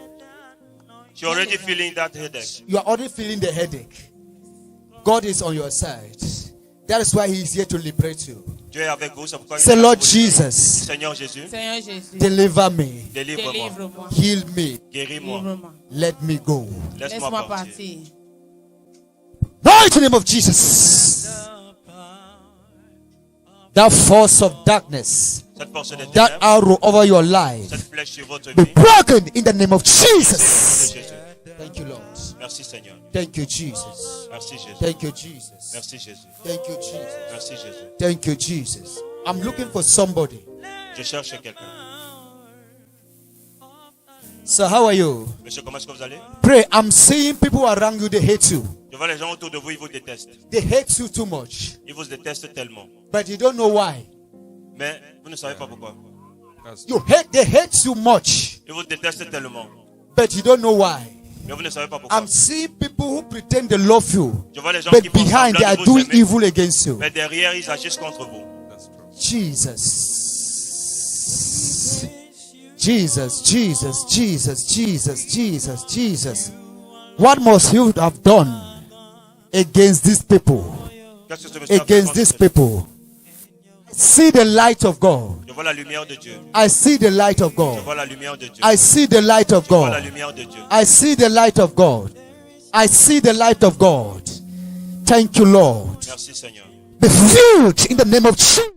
You're already feeling that headache. You are already feeling the headache. God is on your side. That is why He is here to liberate you. Dieu est avec vous, c'est pourquoi il Say, est là Lord pour vous. Jesus, Seigneur Jésus, Seigneur Jésus, deliver me, délivre-moi, délivre-moi. heal me, guéris-moi, Délivre-moi. let me go. laisse-moi Laisse-moi partir. partir. Now in the name of Jesus, that force of darkness, Cette force des that ténèbres, arrow over your life, cette flèche sur votre be vie, broken in the name of de Jesus. Jésus. Thank you, Lord. Merci Seigneur. Thank you, Jesus. Merci Jésus. Thank you, Jesus. Merci Jésus. Thank you, Jesus. Merci Jésus. Thank you, Jesus. I'm looking for somebody. Je cherche quelqu'un. So, how are you? Monsieur, comment est-ce que vous allez? Pray. I'm seeing people around you, they hate you. Je vois les gens autour de vous, ils vous détestent. They hate you too much. Ils vous détestent tellement. But you don't know why. Mais vous ne savez pas pourquoi. They hate you much. Ils vous détestent tellement. But you don't know why. Mais vous ne savez pas pourquoi. I'm seeing people who pretend they love you. Je vois les gens qui But pensent behind, they semblant are de vous doing aimer, evil against you. mais derrière, ils agissent contre vous. Jesus. Jesus, Jesus, Jesus, Jesus, Jesus, Jesus. What must you have done against these people? Qu'est-ce que ce monsieur a fait Against contre these eux? people. See the light of God. Je vois la lumière de Dieu. I see the light of Je God. vois la lumière de Dieu. I see the light of Je vois la God. lumière de Dieu. I see the light of God. I see the light of God. Thank you, Lord. Merci Seigneur. Be filled in the name of Jesus.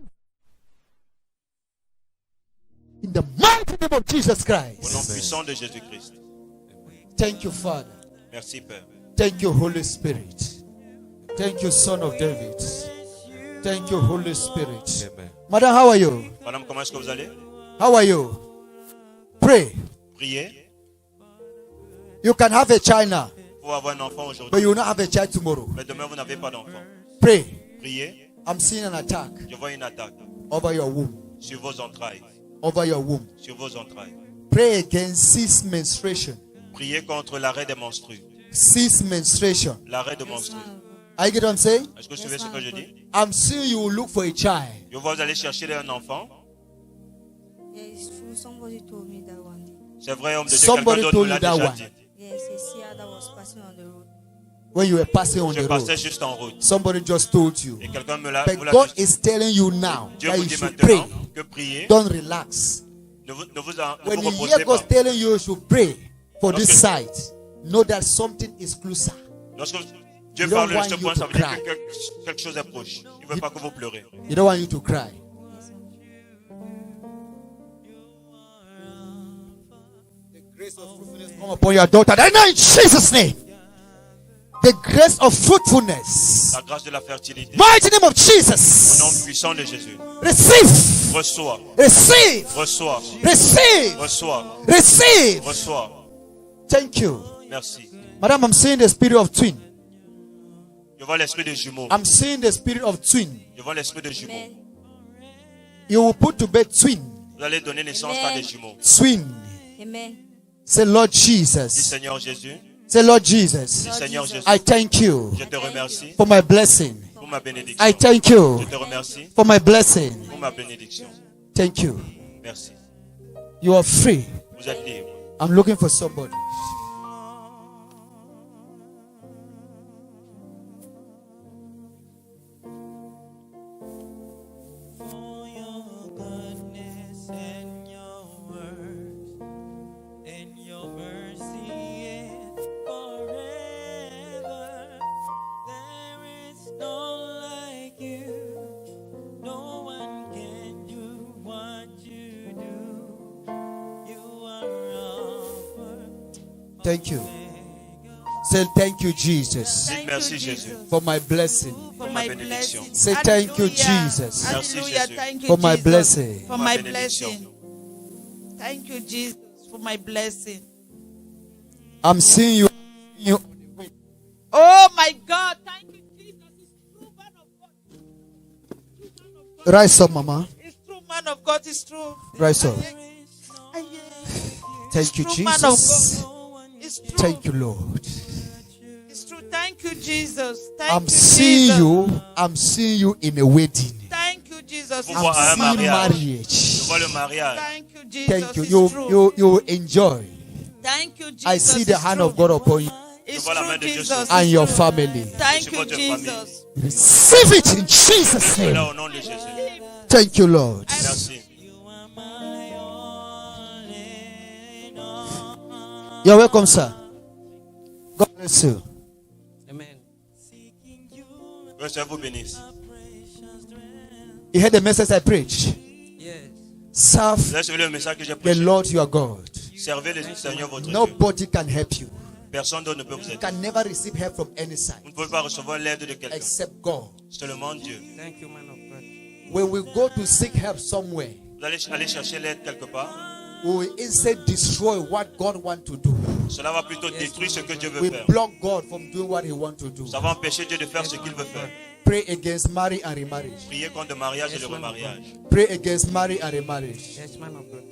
In the mighty name of Jesus Au nom Christ. puissant de Jésus-Christ. Thank you, Father. Merci Père. Thank you, Holy Spirit. Thank you, Son of David. Thank you, Holy Spirit. Madam, how are you? Madame, comment est-ce que vous allez? How are you? Pray. Priez. You can have a child now, Pour avoir un enfant but aujourd'hui. you will not have a child tomorrow. Mais demain, vous n'avez pas d'enfant. Pray. Priez. I'm seeing an attack Je vois une attaque over your womb. sur vos entrailles. Over your womb. Sur vos entrailles. Pray against cease menstruation. Priez contre l'arrêt des menstrues. Cease menstruation. L'arrêt de menstrues. I get what I'm saying? Est-ce que vous suivez ce que je dis? I'm seeing you will look for a child. Je vois vous allez chercher un enfant. Yes, true. Somebody told me that one day. C'est vrai, homme de Dieu. Somebody Quelqu'un d'autre told me l'a you that déjà one. dit. Yes, a seer that was passing on the road. When you were passing on Je the passais road, juste en route. somebody just told you. Et quelqu'un me l'a But vous l'a God juste dit. is telling you now Dieu that vous you dit should pray. maintenant que prier. Don't relax. Ne vous When you reposez hear pas. God telling you should pray for this Lorsque- site, know that something is closer. Lorsque Dieu You don't parle de want ce you point, to ça veut dire cry. que quelque chose est proche. Il ne veut pas que vous pleurez. You don't want you to cry. The grace of fruitfulness come upon your daughter. I know in Jesus' name. The grace of fruitfulness. La grâce de la fertilité. Mighty name of Au nom Jesus. puissant de Jésus. Receive. Reçois. Receive. Reçois. Receive. Reçois. Receive. Reçois. Thank you. Merci. Madam, I'm seeing the spirit of twin. Je vois l'esprit de jumeaux. I'm seeing the spirit of twin. Je vois l'esprit de jumeaux. Amen. You will put to bed twin. Vous allez donner naissance à des jumeaux. Twin. Amen. Say, Lord Dis Jesus. Seigneur Jésus. Say, Lord Jesus. Dis Seigneur Jésus. I thank you Je te remercie for my blessing. pour ma bénédiction. I thank you Je te remercie for my blessing. pour ma bénédiction. Thank you. Merci. You are free. Vous êtes libre. I'm looking for somebody. For your goodness and your works and your mercy and forever. There is none like you. No one can do what you do. You are Alpha. Thank you. Say thank you, Jesus, Dites merci Jésus for my blessing. For ma my bénédiction. blessing. Say thank you, Hallelujah. Jesus, Merci, Hallelujah. Jésus. Thank you, for my Jesus, blessing. For Ma my bénédiction. blessing. Thank you, Jesus, for my blessing. I'm seeing you. Oh my God. Thank you, Jesus. It's true, man of God. Rise up, Mama. It's true, man of God. It's true. Rise up. It's Thank you, true, man of Jesus. God. It's true. Thank you, Lord. It's true. Thank you, Jesus. Thank I'm you, seeing Jesus. you. I'm seeing you in a wedding. Thank you, Jesus. Vous It's voir à un I'm seeing true. mariage. Je marriage. vois le mariage. Thank you, Jesus. Thank you. It's You true. you enjoy. Thank you, Jesus. I see the It's hand true. of God upon you It's vois la true, main de Dieu Jesus. sur It's and your true. family. Thank sur you, votre famille. Jesus. Receive it in Jesus' Là name. au nom de Jésus. Thank you, Lord. Merci. You're welcome, sir. God bless you. Que le Seigneur vous bénisse. You heard the message I preached. Serve Vous avez suivi le message que j'ai the prêché. Lord your God. Servez le Seigneur votre Dieu. Nobody can help you. Personne d'autre ne peut vous You aider. can never receive help from any Vous side ne pouvez pas recevoir l'aide de quelqu'un. except God. Seulement Dieu. Thank you, man of God. When we go to seek help somewhere, Vous allez aller chercher l'aide quelque part. we will instead destroy what God wants to do. Cela va plutôt détruire ce que Dieu veut We faire. block God from doing what He wants to do. Ça va empêcher Dieu de faire ce qu'il veut faire. Pray against marriage and remarriage. Priez contre le mariage et le remariage. Pray against marriage and remarriage. Yes, man of God.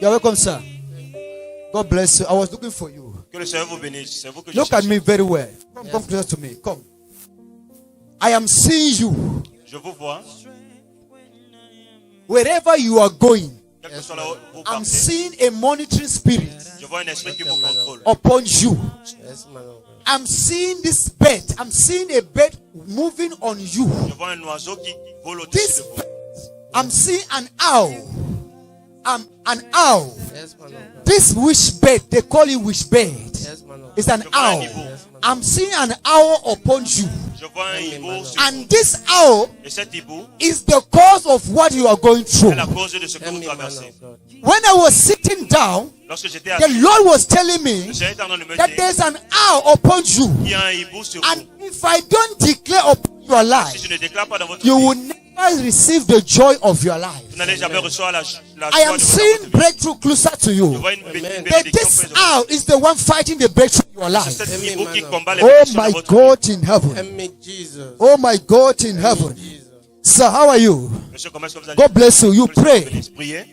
You're welcome, sir. God bless you. I was looking for you. Que le Seigneur vous bénisse. C'est vous que je Look at cherche. me very well. Come closer to me. Come. I am seeing you. Je vous vois. Wherever you are going, Quel que soit là où vous I'm partez, seeing a monitoring spirit je vois un esprit qui vous contrôle. upon you. Yes, man of God. I'm seeing this bird. I'm seeing a bird moving on you. Je vois un oiseau qui vole This au-dessus de vous. bird, I'm seeing an owl. An owl. Yes, man of God. This wish bird, they call it wish bird. Yes, man of God. It's an Je vois un owl. hibou. I'm seeing an owl upon you. Je vois un hibou sur vous. And this owl Et cet hibou is the cause of what you are going through. est la cause de ce que Help vous me, man traversez. of God. When I was sitting down, Lorsque j'étais the assis, Lord was telling me le Seigneur est en train de me that dire there's an owl upon you. qu'il y a un hibou sur And vous. if I don't declare upon your Si life, je ne déclare pas dans votre you vie, will never receive the joy of your life. vous n'allez jamais recevoir la I joie am de votre seeing vie. breakthrough closer to Je you. vois une But bénédiction this près de vous. owl is the one fighting the breakthrough in your C'est life. cet hibou qui combat les Oh bénédictions de my votre vie. God in heaven. Help me, Jesus. Oh my God in heaven. Jesus. Sir, how are you? Monsieur, comment est-ce que vous allez? God bless you. You Que le Seigneur vous pray. bénisse. Priez.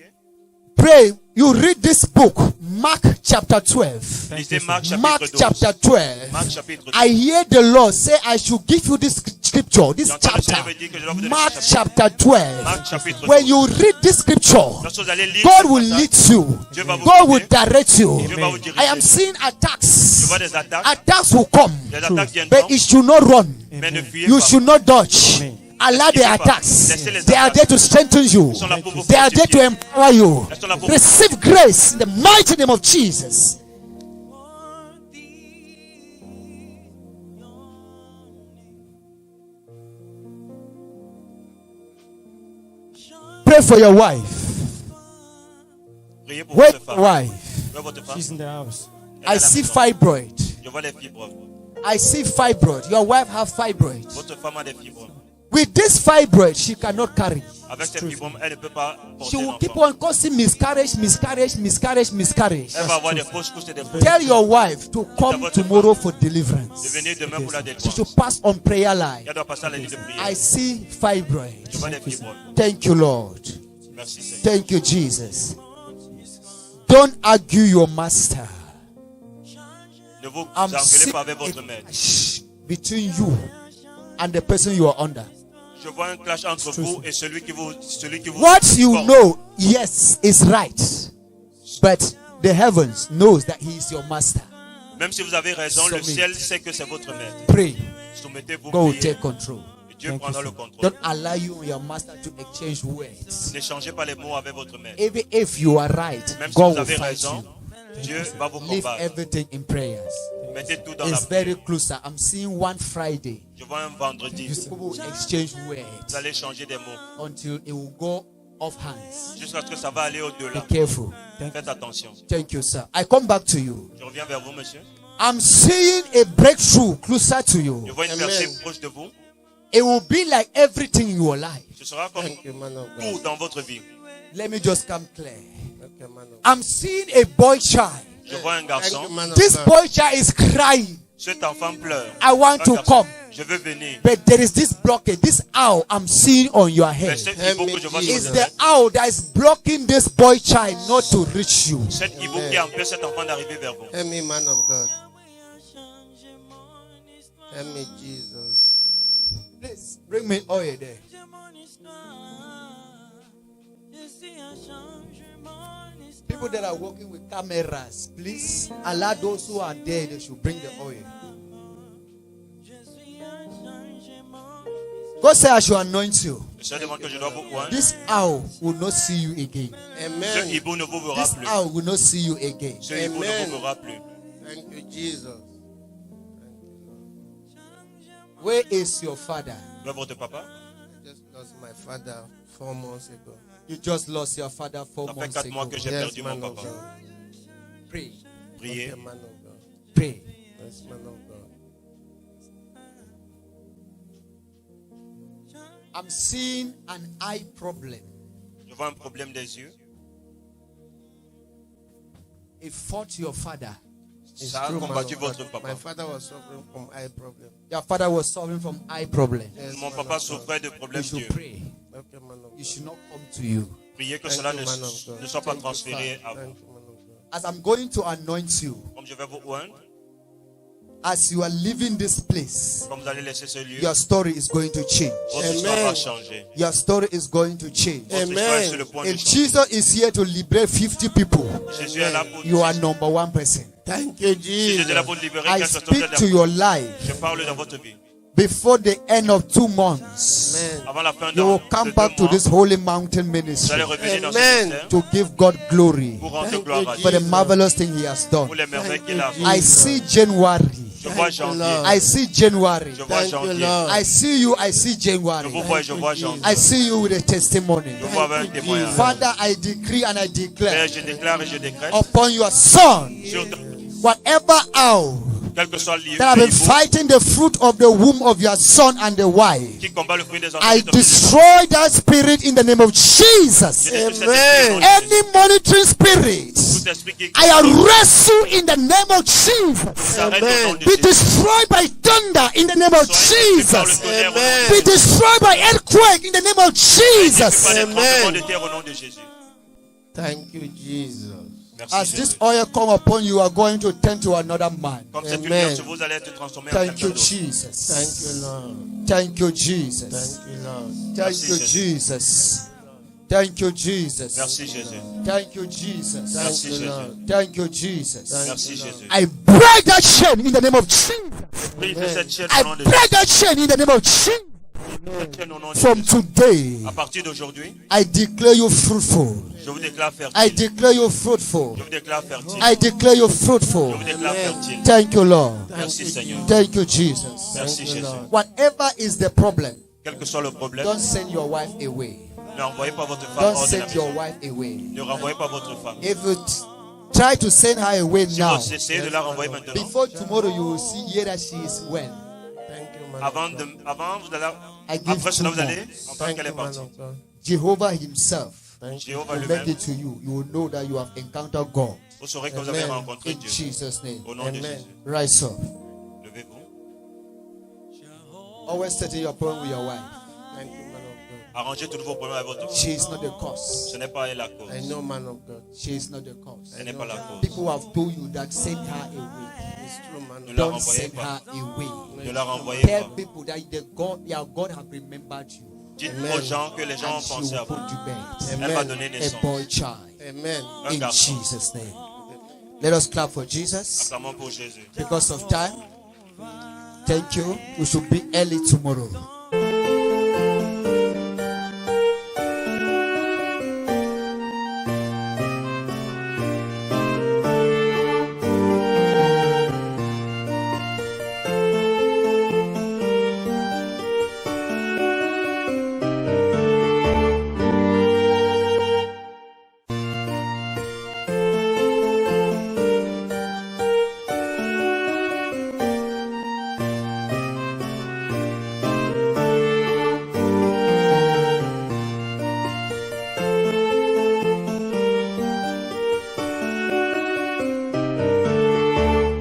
Pray. You read this book, Mark chapter 12. Lisez Marc Mark chapitre 12. chapter 12. Marc chapitre 12. I hear the Lord say, I should give you this scripture, this J'entends le chapter. Seigneur me dire que je dois vous donner Mark ce chapitre. chapter 12. Marc chapitre When 12. you read this scripture, Lorsque vous allez lire God ce will passage, lead you. Dieu va vous God will guider. direct you. Dieu va vous I am diriger. seeing Je attacks. vois des attaques. Attacks will come. Des attaques viendront. But it should not run. Mais ne fuyez You pas. should not dodge. Allow the Laissez pas. attacks. Laissez les They are attaques. there to strengthen you. Ils sont là pour vous They are there to fortifier. empower you. Elles sont là pour Receive grace in the mighty name of Jesus. Pray for your wife. Priez pour Wait, votre femme. wife. Priez pour votre femme. She's in the house. Elle est à I la see maison. fibroid. Je vois les fibres. I see fibroid. Your wife have fibroid. Votre femme a des fibres. With this fibroid, she cannot carry. Avec ces fibres, elle ne peut pas She porter will keep l'enfant. on causing miscarriage, miscarriage, miscarriage, miscarriage. Elle va avoir des fausses couches et des fausses Tell your wife to come tomorrow for de deliverance. venir demain pour la She délivrance. should pass on prayer line. Elle doit passer à la ligne de I prière. see fibroid. Je vois des fibres. Thank you, Lord. Merci Seigneur. Thank you, Jesus. Don't argue your master. Ne vous I'm engueulez seeing pas avec votre a maître. clash between you and the person you are under. Je vois un clash entre vous et celui qui vous What you supporte. know, yes, is right. But the heavens knows that he is your master. Même si vous avez raison, le Submit. ciel sait que c'est votre maître. Pray. Soumettez-vous, God will priez, take control. et Dieu prendra le contrôle. Don't allow you and your master to exchange words. N'échangez pas les mots avec votre maître. Even if you are right, Même si God vous will avez fight raison, you. Dieu va vous Leave combattre. everything in prayers. Mettez tout dans la It's prière. very closer. I'm seeing one Friday. Je vois un vendredi. People will exchange Vous words allez changer des mots until it will go off hands. jusqu'à ce que ça va aller Be au-delà. careful. Faites attention. Thank you, sir. I come back to you. Je reviens vers vous, monsieur. I'm seeing a breakthrough closer to you. Je vois une percée proche de vous. It will be like everything in your life. Ce sera comme Thank you, man of God. tout dans votre vie. Let me just come clear. Okay, man of God. I'm seeing a boy child. Je vois un Thank garçon. you, man of This God. boy child is crying. Cet enfant pleure. I want Un to garçon. come. Je veux venir. But there is this blockage, this owl I'm seeing on your Mais head. cet hibou que je vois sur It's votre the tête, owl that is blocking this boy child not to reach you. cet hibou qui empêche cet enfant d'arriver vers vous. Help me, man of God. Help me, Jesus. Please bring me oil there. People that are working with cameras, please allow those who are there, they should bring the oil. God said I should anoint you. Le Seigneur demande que je dois vous oindre. This owl will not see you again. Ce Amen. hibou ne vous verra This plus. owl will not see you again. Ce hibou ne Amen. vous verra plus. Thank you, Jesus. Where is your father? Où est votre papa? just lost my father 4 months ago. You just lost your father 4 Ça fait months 4 mois ago. que j'ai Yes, perdu mon man of papa. God. Pray. Priez. Okay, man of God. Pray. Yes, man of God. I'm seeing an eye problem. Je vois un problème des yeux. It fought your father. It's Ça a true, man combattu of God. votre My papa. father was suffering from eye problem. Your father was suffering from eye problem. Yes, Mon man papa of God. souffrait de You problèmes should d'yeux. pray. Okay, man of It God. should not come to you. Priez que Thank cela you, ne, man of God. ne soit pas Thank you, transféré Father. à vous. Thank you, man of God. As I'm going to anoint you, Comme je vais vous oindre, as you are leaving this place, comme vous allez laisser ce lieu, your story is going to change. votre Amen. histoire va changer. Your story is going to change. Votre histoire est sur le Amen. point de If changer. Jesus is here to liberate 50 people, Jésus est là pour you are number one person. Thank you, Si Jésus est là pour Jesus. libérer I quelque speak chose to your life je parle dans votre vie. before the end of 2 months. Amen. Avant la fin de You will de come 2 back to mois, this holy mountain vous ministry allez revenir dans ce Amen. ministère to give God glory pour rendre Thank gloire you, à for Dieu. the marvelous thing He has done. Pour les merveilles Thank qu'il you, a Jesus. fait. I see January. Je vois Thank you, janvier. Lord. I see January. Je vois Thank you, janvier. Lord. I see you. I see Je January. vous vois et je Thank vois you, janvier. I see you with a testimony. Je vois avec un Thank you, témoignage. Jesus. Father, I decree and I Père, declare je déclare et je décrète upon your son, sur whatever hour quel que soit le lieu that have been pays fighting the fruit of the womb of your son and the wife, qui combat le fruit des enfants. I destroy that spirit in the name of Jesus. Amen. Any monitoring spirit, Tout esprit qui I arrest you in the name of Jesus. s'arrête au nom de Be Jésus. destroyed by thunder in the name of Soyez par le Jesus. tonnerre au nom de Amen. Be Jésus. destroyed by earthquake in the name of Jesus. Par les Amen. tremblements de terre au nom de Jésus. Thank you, Jesus. Merci As Jésus. this oil come upon you, you are going to turn to another man. Comme cette Amen. lumière sur vous, allez être transformé en Thank quelqu'un you, d'autre. Thank Jesus. you, Lord. Thank you, Jesus. Thank you, Lord. Thank you, Jesus. Thank you, Jesus. Merci Jésus. Thank you, Jesus. Thank Merci you, Jésus. Lord. Thank you, Jesus. Thank Merci you, Lord. Jésus. I break that chain in the name of Jesus. Prie de cette chaîne I au nom de Jésus. break that chain in the name of Jesus. Cette chaîne au nom de From Jésus. today, À partir d'aujourd'hui, I declare you fruitful. je vous déclare I fertile. declare you fruitful. Je vous déclare fertile. I declare you Je fruitful. vous déclare fertile. Thank you, Lord. Merci Seigneur. Thank you, Jesus. Merci Jésus. Whatever is the problem, Quel que soit le problème, don't send your wife away. ne renvoyez pas votre femme Don't hors de la send your maison. wife away. Ne renvoyez pas votre femme. If you try to send her away Si now, vous essayez de la renvoyer maintenant, before tomorrow you will see here that she is well. Thank you, man. avant vous allez, I give après cela, 2 vous allez months. entendre Thank qu'elle you, est man partie. of God. Jehovah himself Thank you. Jéhovah will make lui-même, it to you. You will know that you have encountered God. vous saurez que vous avez Amen. rencontré In Dieu. Jesus' name. Au nom de Amen. Jésus. Rise up. Levez-vous. Always settle your problem with your wife. Thank you, man of God. Arrangez tous vos problèmes avec votre femme. She is not the cause. Ce n'est pas elle la cause. I know, man of God. She is not the cause. Ce n'est pas la cause. People have told you that send her away. It's true, man Ne of la Don't renvoyez send pas. her away. Ne la renvoyez Tell pas. people that their God have remembered you. Dites Amen. aux gens que les gens And ont she pensé à will vous. put to bed. Elle va Amen. donner A naissance. boy child. Amen. Un In garçon. Jesus' name. Let us clap for Jesus. Acclamons pour Jésus. Because of time. Thank you. We should be early tomorrow.